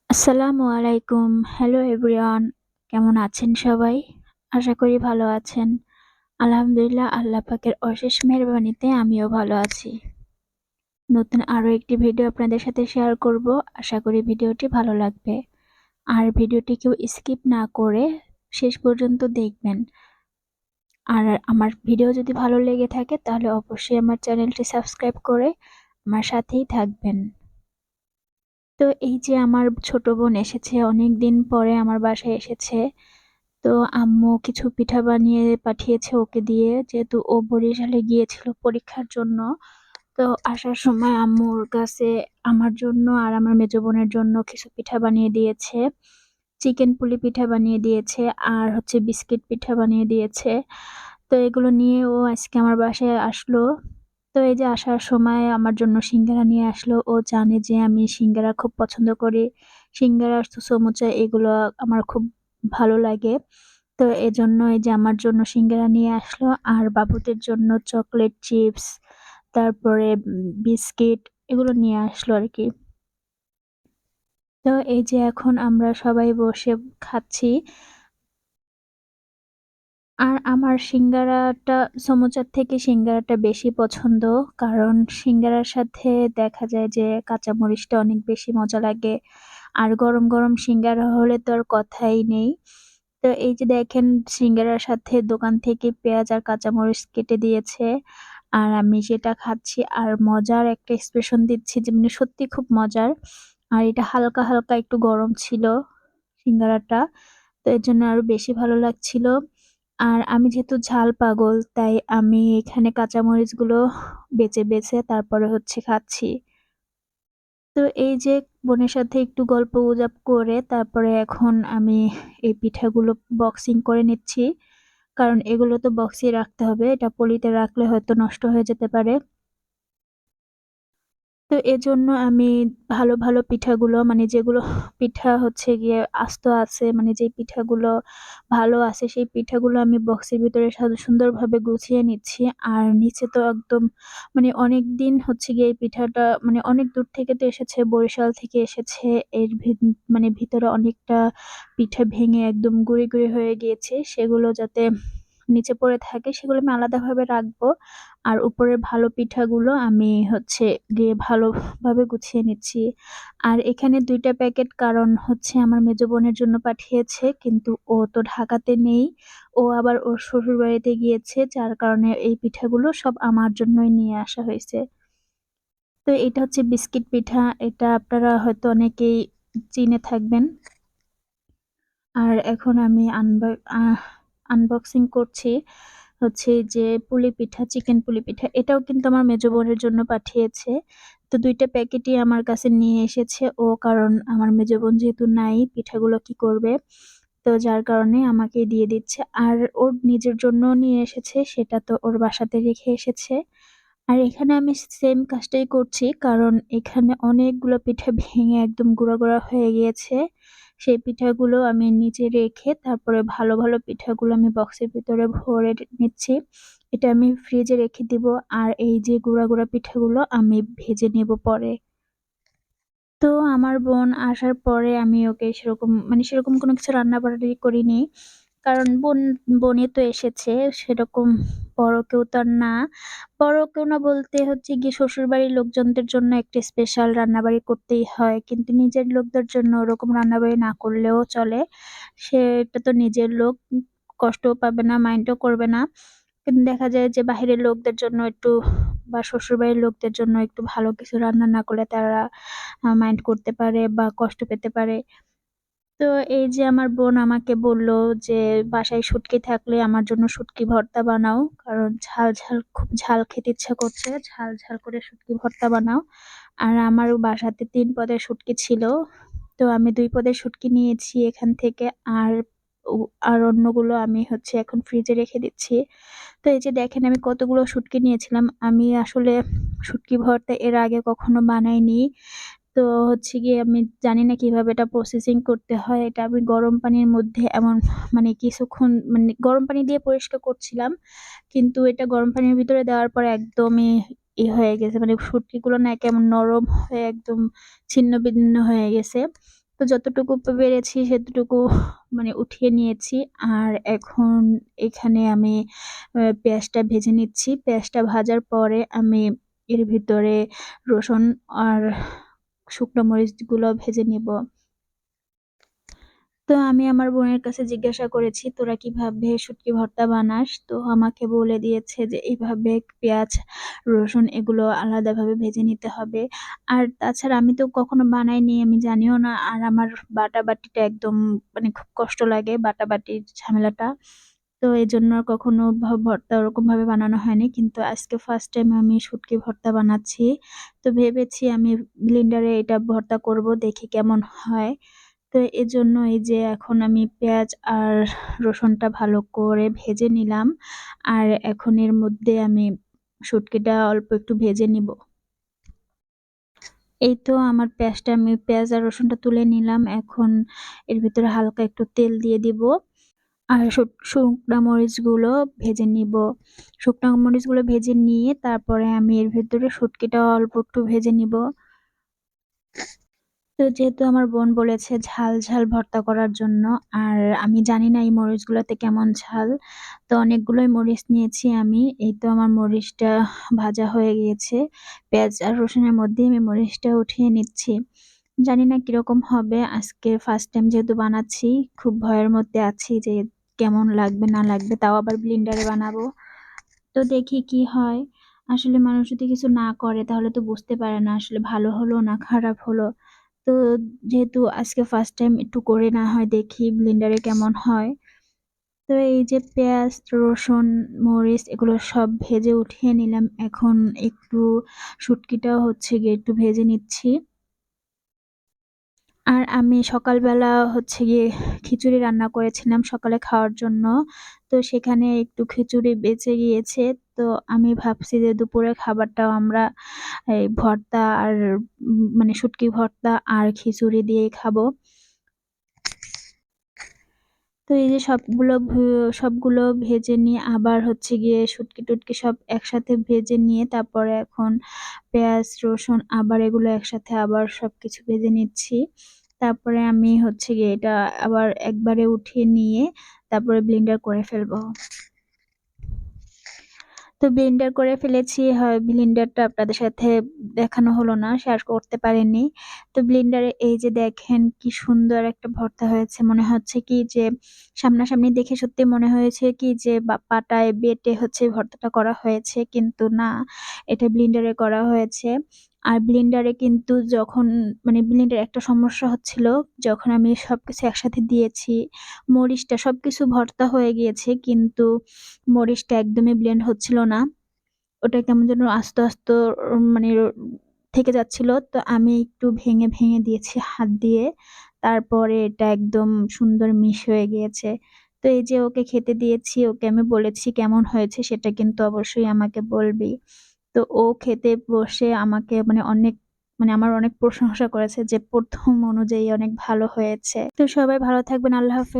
আসসালামু আলাইকুম। Hello everyone. কেমন আছেন সবাই? আশা করি ভালো আছেন। আলহামদুলিল্লাহ আল্লাহ পাকের অশেষ মেহেরবানিতে আমিও ভালো আছি। নতুন আরো একটি ভিডিও আপনাদের সাথে শেয়ার করব। আশা করি ভিডিওটি ভালো লাগবে। আর ভিডিওটি কেউ স্কিপ না করে শেষ পর্যন্ত দেখবেন। আর আমার ভিডিও যদি ভালো লেগে থাকে তাহলে অবশ্যই আমার চ্যানেলটি সাবস্ক্রাইব করে আমার সাথেই থাকবেন। তো এই যে আমার ছোট বোন এসেছে, অনেকদিন পরে আমার বাসায় এসেছে। তো আম্মু কিছু পিঠা বানিয়ে পাঠিয়েছে ওকে দিয়ে, যেহেতু ও বরিশালে গিয়েছিল পরীক্ষার জন্য। তো আসার সময় আম্মুর কাছে আমার জন্য আর আমার মেজো বোনের জন্য কিছু পিঠা বানিয়ে দিয়েছে। চিকেন পুলি পিঠা বানিয়ে দিয়েছে আর হচ্ছে বিস্কিট পিঠা বানিয়ে দিয়েছে। তো এগুলো নিয়ে ও আজকে আমার বাসায় আসলো। তো এই যে আসার সময় আমার জন্য সিঙ্গারা নিয়ে আসলো। ও জানে যে আমি সিঙ্গারা খুব পছন্দ করি। সিঙ্গারা, সমুচা এগুলো আমার খুব ভালো লাগে। তো এজন্য এই যে আমার জন্য সিঙ্গারা নিয়ে আসলো আর বাবুদের জন্য চকলেট চিপস, তারপরে বিস্কিট এগুলো নিয়ে আসলো আরকি। তো এই যে এখন আমরা সবাই বসে খাচ্ছি। আর আমার সিঙ্গারাটা সমুচার থেকে সিঙ্গারাটা বেশি পছন্দ। কারণ সিঙ্গারার সাথে দেখা যায় যে কাঁচামরিচটা অনেক বেশি মজা লাগে। আর গরম, গরম সিঙ্গারা হলে তো আর কথাই নেই। তো এই যে দেখেন সিঙ্গারার সাথে দোকান থেকে পেঁয়াজ আর কাঁচামরিচ কেটে দিয়েছে। আর আমি সেটা খাচ্ছি আর মজার একটা এক্সপ্রেশন দিচ্ছি যে মানে সত্যি খুব মজার। আর এটা হালকা, হালকা একটু গরম ছিল সিঙ্গারাটা। তো এর জন্য আরো বেশি ভালো লাগছিল। আর আমি যেহেতু ঝাল পাগল তাই আমি এখানে কাঁচামরিচগুলো বেছে, বেছে তারপরে হচ্ছে খাচ্ছি। তো এই যে বোনের সাথে একটু গল্পগুজব করে তারপরে এখন আমি এই পিঠাগুলো বক্সিং করে নিচ্ছি। কারণ এগুলো তো বক্সে রাখতে হবে। এটা পলিতে রাখলে হয়তো নষ্ট হয়ে যেতে পারে। তো এজন্য আমি ভালো, ভালো পিঠাগুলো মানে যেগুলো পিঠা হচ্ছে গিয়ে আস্ত আছে, মানে যে পিঠাগুলো ভালো আছে সেই পিঠাগুলো আমি বক্সের ভিতরে সুন্দরভাবে গুছিয়ে নিচ্ছি। আর নিচে তো একদম মানে অনেকদিন হচ্ছে গিয়ে এই পিঠাটা মানে অনেক দূর থেকে তো এসেছে, বরিশাল থেকে এসেছে। এর মানে ভিতরে অনেকটা পিঠা ভেঙে একদম গুঁড়ি, গুঁড়ি হয়ে গিয়েছে। সেগুলো যাতে নিচে পড়ে থাকে সেগুলো আমি আলাদাভাবে রাখবো। আর উপরের ভালো পিঠাগুলো আমি হচ্ছে গিয়ে ভালোভাবে গুছিয়ে নিচ্ছি। আর এখানে ২ টা প্যাকেট, কারণ হচ্ছে আমার মেজো বোনের জন্য পাঠিয়েছে কিন্তু ও তো ঢাকাতে নেই। ও আবার ওর শ্বশুরবাড়িতে গিয়েছে, যার কারণে এই পিঠাগুলো সব আমার জন্যই নিয়ে আসা হয়েছে। তো এটা হচ্ছে বিস্কিট পিঠা। এটা আপনারা হয়তো অনেকেই চিনে থাকবেন। আর এখন আমি আনবক্সিং করছি হচ্ছে যে পুলি পিঠা, চিকেন পুলি পিঠা। এটাও কিন্তু আমার মেজো বোনের জন্য পাঠিয়েছে। তো ২ টা প্যাকেটই আমার কাছে নিয়ে এসেছে ও, কারণ আমার মেজো বোন যেহেতু নাই পিঠাগুলো কি করবে? তো যার কারণে আমাকে দিয়ে দিচ্ছে। আর ওর নিজের জন্যও নিয়ে এসেছে, সেটা তো ওর বাসাতে রেখে এসেছে। আর এখানে আমি সেম কাজটাই করছি, কারণ এখানে অনেকগুলো পিঠা ভেঙে একদম গুঁড়া, গুঁড়া হয়ে গিয়েছে। সেই পিঠাগুলো আমি নিচে রেখে তারপরে ভালো, ভালো পিঠাগুলো আমি বক্সের ভিতরে ভরে নিচ্ছি। এটা আমি ফ্রিজে রেখে দিব। আর এই যে গুঁড়া, গুঁড়া পিঠাগুলো আমি ভেজে নেব পরে। তো আমার বোন আসার পরে আমি ওকে সেরকম কোনো কিছু রান্নাবাড়ি করিনি। কারণ বোনই তো এসেছে, সেরকম বড় কেউ তো আর না। বড় কেউ না বলতে হচ্ছে গিয়ে শ্বশুরবাড়ির লোকজনদের জন্য একটা স্পেশাল রান্নাবাড়ি করতেই হয়। কিন্তু নিজের লোকদের জন্য ওরকম রান্নাবাড়ি না করলেও চলে। সেটা তো নিজের লোক, কষ্টও পাবে না, মাইন্ডও করবে না। কিন্তু দেখা যায় যে বাহিরের লোকদের জন্য একটু বা শ্বশুরবাড়ির লোকদের জন্য একটু ভালো কিছু রান্না না করলে তারা মাইন্ড করতে পারে বা কষ্ট পেতে পারে। তো এই যে আমার বোন আমাকে বলল যে বাসায় শুটকি থাকলে আমার জন্য শুটকি ভর্তা বানাও। কারণ ঝাল, ঝাল খুব ঝাল খেতে ইচ্ছা করছে। ঝাল, ঝাল করে শুটকি ভর্তা বানাও। আর আমারও বাসাতে ৩ পদের শুটকি ছিল। তো আমি ২ পদের শুটকি নিয়েছি এখান থেকে। আর ও আর অন্যগুলো আমি হচ্ছে এখন ফ্রিজে রেখে দিচ্ছি। তো এই যে দেখেন আমি কতগুলো শুটকি নিয়েছিলাম। আমি আসলে শুটকি ভর্তা এর আগে কখনো বানাইনি। তো হচ্ছে গিয়ে আমি জানি না কিভাবে এটা প্রসেসিং করতে হয়। এটা আমি গরম পানির মধ্যে এমন মানে কিছুক্ষণ মানে গরম পানি দিয়ে পরিষ্কার করছিলাম। কিন্তু এটা গরম পানির ভিতরে দেওয়ার পরে একদমই হয়ে গেছে। মানে শুটকিগুলো না কেমন নরম হয়ে একদম ছিন্ন-বিন্ন হয়ে গেছে। তো যতটুকু পেরেছি সেতটুকু মানে উঠিয়ে নিয়েছি। আর এখন এখানে আমি পেঁয়াজটা ভেজে নিচ্ছি। পেঁয়াজটা ভাজার পরে আমি এর ভিতরে রসুন আর শুকনো মরিচগুলো ভেজে নিব। তো আমি আমার বোনের কাছে জিজ্ঞাসা করেছি, তোরা কিভাবে শুটকি ভর্তা বানাস? তো আমাকে বলে দিয়েছে যে এইভাবে পেঁয়াজ, রসুন এগুলো আলাদাভাবে ভেজে নিতে হবে। আর তাছাড়া আমি তো কখনো বানাইনি, আমি জানিও না। আর আমার বাটাবাটিটা একদম মানে খুব কষ্ট লাগে, বাটাবাটির ঝামেলাটা। তো এজন্য আর কখনো ভর্তা ওরকম ভাবে বানানো হয়নি, কিন্তু আজকে ফার্স্ট টাইম আমি শুটকি ভর্তা বানাচ্ছি। তো ভেবেছি আমি ব্লেন্ডারে এটা ভর্তা করব, দেখি কেমন হয়। তো এজন্য এই যে এখন আমি পেঁয়াজ আর রসুনটা ভালো করে ভেজে নিলাম। আর এখন এর মধ্যে আমি শুটকিটা অল্প একটু ভেজে নিব। এই তো আমার পেঁয়াজ আর রসুনটা তুলে নিলাম। এখন এর ভিতরে হালকা একটু তেল দিয়ে দিব। আর শুকনা মরিচগুলো ভেজে নিব। শুকনা মরিচগুলো ভেজে নিয়ে তারপরে আমি এর ভিতরে শুটকিটা অল্প একটু ভেজে নিব। তো যেহেতু আমার বোন বলেছে ঝাল ঝাল ভর্তা করার জন্য, আর আমি জানি না এই মরিচগুলোতে কেমন ঝাল। তো অনেকগুলোই মরিচ নিয়েছি আমি। এই তো আমার মরিচটা ভাজা হয়ে গিয়েছে। পেঁয়াজ আর রসুনের মধ্যে আমি মরিচটা উঠিয়ে নিচ্ছি। জানি না কিরকম হবে, আজকে ফার্স্ট টাইম যেহেতু বানাচ্ছি, খুব ভয়ের মধ্যে আছি যে কেমন লাগবে না লাগবে, তাও আবার ব্লিন্ডারে বানাবো। তো দেখি কি হয়। আসলে মানুষ যদি কিছু না করে তাহলে তো বুঝতে পারে না আসলে ভালো হলো না খারাপ হলো। তো যেহেতু আজকে ফার্স্ট টাইম একটু করে না হয় দেখি ব্লেন্ডারে কেমন হয়। তো এই যে পেঁয়াজ, রসুন, মরিচ এগুলো সব ভেজে উঠিয়ে নিলাম। এখন একটু শুটকিটাও হচ্ছে গিয়ে একটু ভেজে নিচ্ছি। আর আমি সকালবেলা হচ্ছে গিয়ে খিচুড়ি রান্না করেছিলাম সকালে খাওয়ার জন্য। তো সেখানে একটু খিচুড়ি বেঁচে গিয়েছে। তো আমি ভাবছি যে দুপুরের খাবারটাও আমরা এই ভর্তা আর মানে শুটকি ভর্তা আর খিচুড়ি দিয়েই খাবো। তো এই যে সবগুলো ভেজে নিয়ে আবার হচ্ছে গিয়ে শুটকি-টুটকি সব একসাথে ভেজে নিয়ে তারপরে এখন পেঁয়াজ, রসুন আবার এগুলো একসাথে আবার সবকিছু ভেজে নিচ্ছি। তারপরে আমি হচ্ছে গিয়ে এটা আবার একবারে উঠিয়ে নিয়ে তারপরে ব্লেন্ডার করে ফেলবো। তো ব্লেন্ডার করে ফেলেছি। হয় ব্লেন্ডারটা আপনাদের সাথে দেখানো হলো না, শেয়ার করতে পারিনি। তো ব্লেন্ডারে এই যে দেখেন কি সুন্দর একটা ভর্তা হয়েছে। মনে হচ্ছে কি যে সামনাসামনি দেখে সত্যি মনে হয়েছে কি যে পাটায় বেটে হচ্ছে ভর্তাটা করা হয়েছে, কিন্তু না, এটা ব্লেন্ডারে করা হয়েছে। আর ব্লেন্ডারে কিন্তু যখন মানে ব্লেন্ডারে একটা সমস্যা হচ্ছিল, যখন আমি সবকিছু একসাথে দিয়েছি, মরিচটা সবকিছু ভর্তা হয়ে গিয়েছে কিন্তু মরিচটা একদমই ব্লেন্ড হচ্ছিল না। ওটা কেমন যেন আস্ত আস্ত মানে থেকে যাচ্ছিল। তো আমি একটু ভেঙে ভেঙে দিয়েছি হাত দিয়ে। তারপরে এটা একদম সুন্দর মিশ হয়ে গিয়েছে। তো এই যে ওকে খেতে দিয়েছি, ওকে আমি বলেছি কেমন হয়েছে সেটা কিন্তু অবশ্যই আমাকে বলবি। তো ও খেতে বসে আমাকে মানে অনেক মানে আমার অনেক প্রশংসা করেছে যে প্রথম অনুযায়ী অনেক ভালো হয়েছে। তো সবাই ভালো থাকবেন। আল্লাহ হাফেজ।